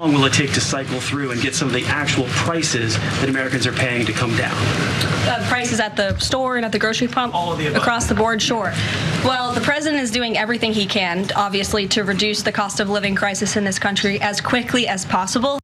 long will it take to cycle through and get some of the actual prices that Americans are paying to come down? Prices at the store and at the grocery pump? All of the above. Across the board, sure. Well, the president is doing everything he can, obviously, to reduce the cost of living crisis in this country as quickly as possible.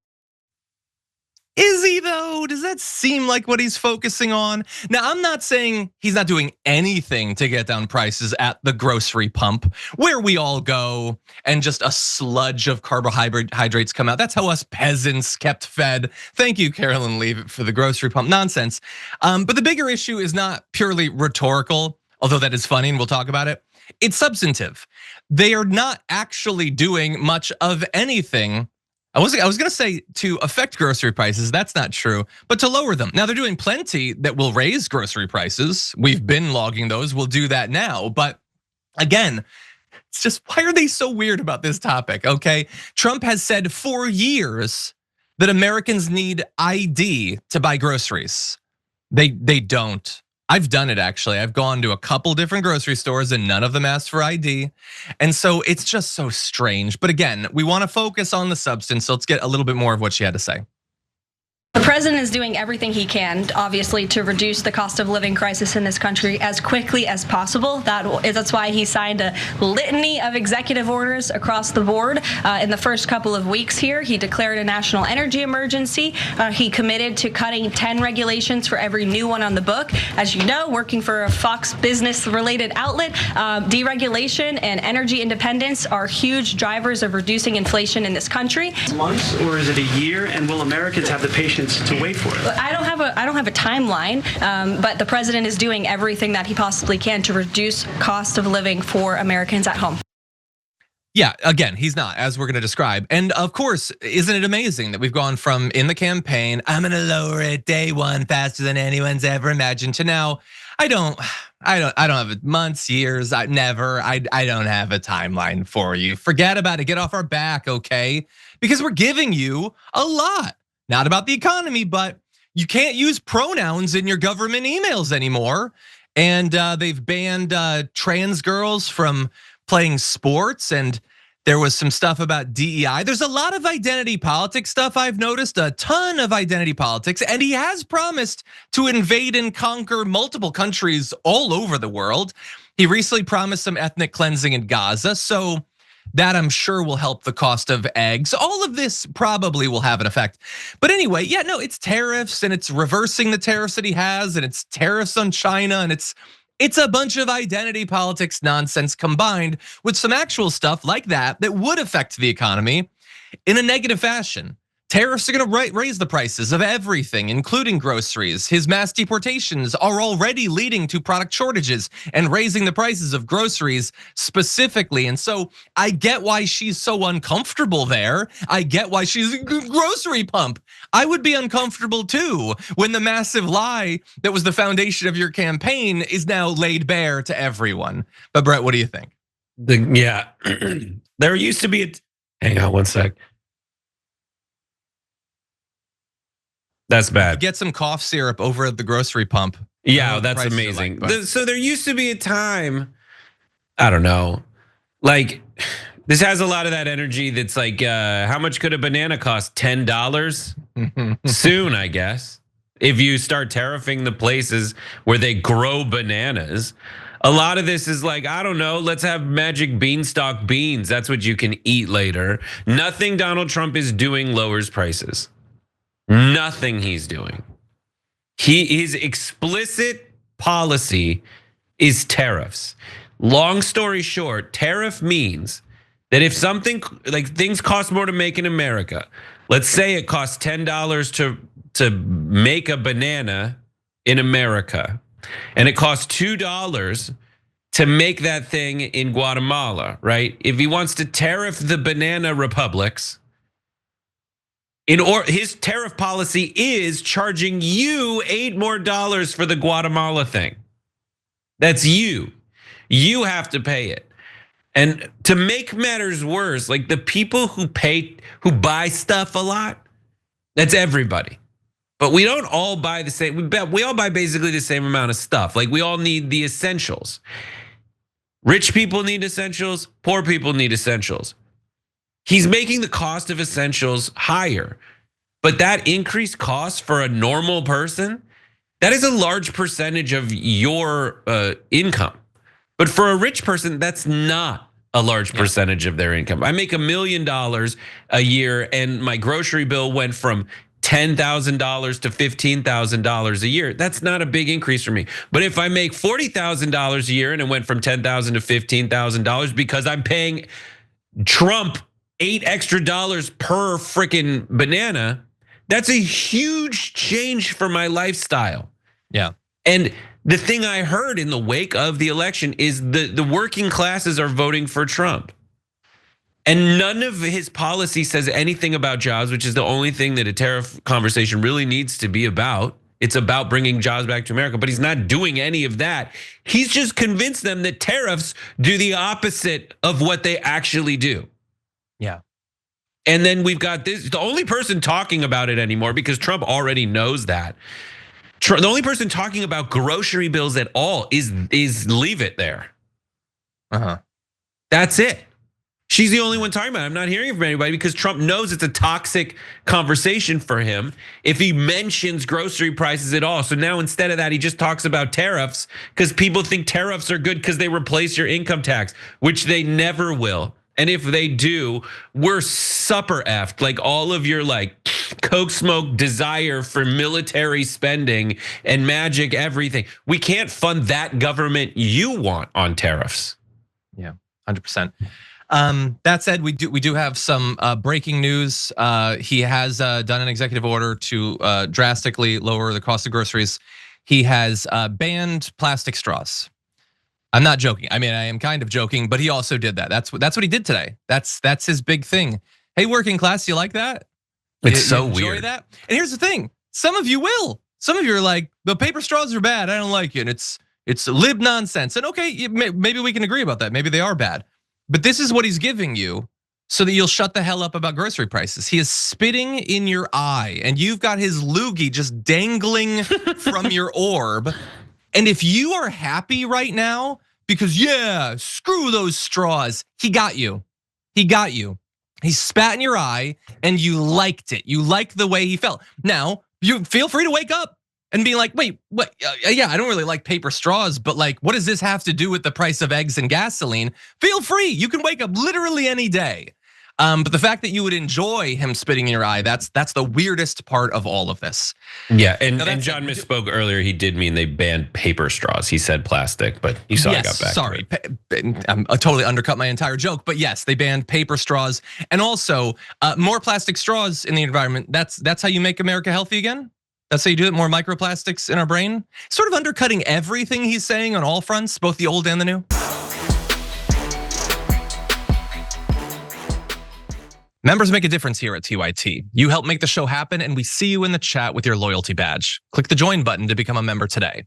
Is he though? Does that seem like what he's focusing on? Now, I'm not saying he's not doing anything to get down prices at the grocery pump, where we all go and just a sludge of carbohydrates come out. That's how us peasants kept fed. Thank you, Karoline Leavitt, for the grocery pump nonsense. But the bigger issue is not purely rhetorical, although that is funny and we'll talk about it. It's substantive. They are not actually doing much of anything. I was gonna say to affect grocery prices, that's not true, but to lower them. Now they're doing plenty that will raise grocery prices. We've been logging those, we'll do that now. But again, it's just, why are they so weird about this topic, okay? Trump has said for years that Americans need ID to buy groceries. They don't. I've done it actually. I've gone to a couple different grocery stores and none of them asked for ID. And so it's just so strange. But again, we want to focus on the substance. So let's get a little bit more of what she had to say. The president is doing everything he can, obviously, to reduce the cost of living crisis in this country as quickly as possible. That's why he signed a litany of executive orders across the board. In the first couple of weeks here, he declared a national energy emergency. He committed to cutting 10 regulations for every new one on the book. As you know, working for a Fox Business-related outlet, deregulation and energy independence are huge drivers of reducing inflation in this country. Months, or is it a year? And will Americans have the patience to wait for it? I don't have a timeline, but the president is doing everything that he possibly can to reduce cost of living for Americans at home. Yeah, again, he's not, as we're gonna describe. And of course, isn't it amazing that we've gone from in the campaign, I'm gonna lower it day one faster than anyone's ever imagined, to now, I don't have months, years, I don't have a timeline for you. Forget about it, get off our back, okay? Because we're giving you a lot. Not about the economy, but you can't use pronouns in your government emails anymore. And they've banned trans girls from playing sports, and there was some stuff about DEI. There's a lot of identity politics stuff I've noticed, a ton of identity politics, and he has promised to invade and conquer multiple countries all over the world. He recently promised some ethnic cleansing in Gaza, so that I'm sure will help the cost of eggs. All of this probably will have an effect. But anyway, yeah, no, it's tariffs and it's reversing the tariffs that he has, and it's tariffs on China, and it's a bunch of identity politics nonsense combined with some actual stuff like that would affect the economy in a negative fashion. Tariffs are gonna raise the prices of everything, including groceries. His mass deportations are already leading to product shortages and raising the prices of groceries specifically. And so I get why she's so uncomfortable there. I get why she's a grocery pump. I would be uncomfortable too when the massive lie that was the foundation of your campaign is now laid bare to everyone. But Brett, what do you think? Yeah, there used to be hang on one sec. That's bad. Get some cough syrup over at the grocery pump. Yeah, that's amazing. So there used to be a time, I don't know, like this has a lot of that energy that's like, how much could a banana cost? $10? Soon, I guess. If you start tariffing the places where they grow bananas. A lot of this is like, I don't know, let's have magic beanstalk beans. That's what you can eat later. Nothing Donald Trump is doing lowers prices. Nothing he's doing. His explicit policy is tariffs. Long story short, tariff means that if something like things cost more to make in America, let's say it costs $10 to make a banana in America, and it costs $2 to make that thing in Guatemala, right? If he wants to tariff the banana republics, his tariff policy is charging you $8 more for the Guatemala thing. That's you. You have to pay it. And to make matters worse, like the people who buy stuff a lot, that's everybody. But we don't all buy the same. We all buy basically the same amount of stuff. Like we all need the essentials. Rich people need essentials. Poor people need essentials. He's making the cost of essentials higher. But that increased cost for a normal person, that is a large percentage of your income. But for a rich person, that's not a large percentage of their income. I make $1 million a year and my grocery bill went from $10,000 to $15,000 a year. That's not a big increase for me. But if I make $40,000 a year and it went from $10,000 to $15,000 because I'm paying Trump $8 extra per freaking banana, that's a huge change for my lifestyle. Yeah. And the thing I heard in the wake of the election is the working classes are voting for Trump. And none of his policy says anything about jobs, which is the only thing that a tariff conversation really needs to be about. It's about bringing jobs back to America, but he's not doing any of that. He's just convinced them that tariffs do the opposite of what they actually do. Yeah. And then we've got this, the only person talking about it anymore, because Trump already knows that. The only person talking about grocery bills at all is Leavitt there. That's it. She's the only one talking about it. I'm not hearing from anybody because Trump knows it's a toxic conversation for him if he mentions grocery prices at all. So now instead of that, he just talks about tariffs because people think tariffs are good because they replace your income tax, which they never will. And if they do, we're supper effed. Like all of your like coke smoke desire for military spending and magic everything. We can't fund that government you want on tariffs. Yeah, 100%. That said, we do have some breaking news. He has done an executive order to drastically lower the cost of groceries. He has banned plastic straws. I'm not joking. I mean, I am kind of joking, but he also did that. That's what he did today. That's his big thing. Hey, working class, you like that? It's so enjoy weird. That? And here's the thing: some of you will. Some of you are like, the paper straws are bad. I don't like it. It's lib nonsense. And okay, maybe we can agree about that. Maybe they are bad. But this is what he's giving you so that you'll shut the hell up about grocery prices. He is spitting in your eye, and you've got his loogie just dangling from your orb. And if you are happy right now, because yeah, screw those straws, he got you. He got you. He spat in your eye and you liked it. You liked the way he felt. Now, you feel free to wake up and be like, wait, what? Yeah, I don't really like paper straws, but like, what does this have to do with the price of eggs and gasoline? Feel free, you can wake up literally any day. But the fact that you would enjoy him spitting in your eye, that's the weirdest part of all of this. Yeah, and John misspoke earlier. He did mean they banned paper straws. He said plastic, but you saw I got back. Sorry, I totally undercut my entire joke. But yes, they banned paper straws, and also more plastic straws in the environment. That's how you make America healthy again. That's how you do it. More microplastics in our brain, sort of undercutting everything he's saying on all fronts, both the old and the new. Members make a difference here at TYT. You help make the show happen, and we see you in the chat with your loyalty badge. Click the join button to become a member today.